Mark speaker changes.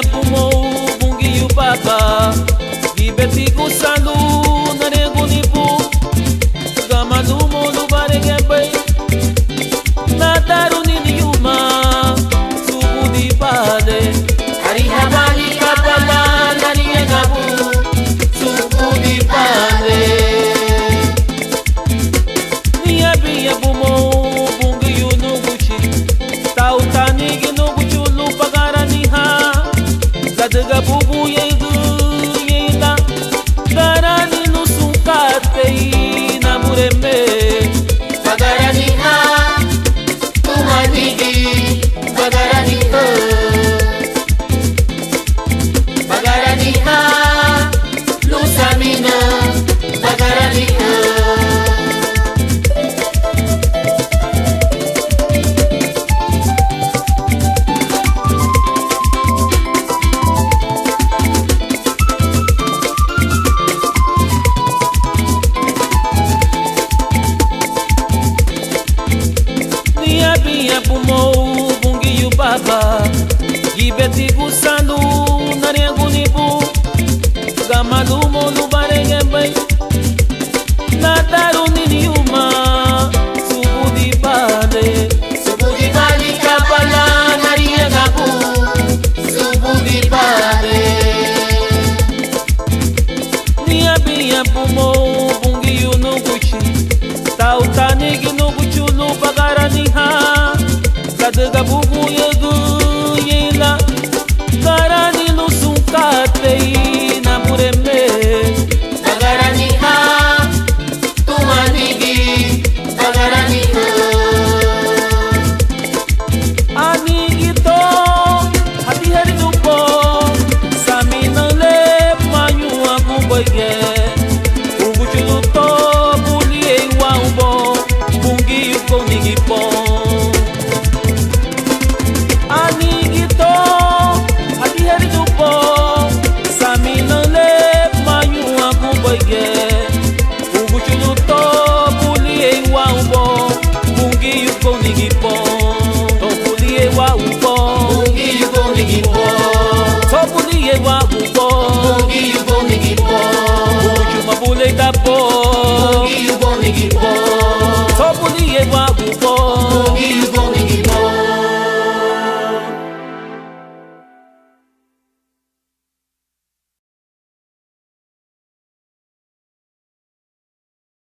Speaker 1: pumo bungi yu papa Gibeti kusalu narengu nipu Gamalu molu barenge bay Nataru nini yuma Subu di pale Hari habali kapala nani engabu Subu di pale Niya biya pumo bungi yu nuguchi Tautani ginuguchulu pagara niha Zadga bubu yegu yela Garani nusukate namureme
Speaker 2: Bagarani ha tumanigi Bagarani ho Bagarani ha lusamina Bagarani ho
Speaker 1: Biya pumo bungi yu papa Gibeti kusandu narengu nipu Gamalu molu barenge bay Nataru nini yuma Subu di pale
Speaker 2: Subu di bali kapala nariya gabu Subu di pare
Speaker 1: Niya biya pumo bungi yu nuguchi Tautani ginuguchulu pagara niha Zadga bubu ye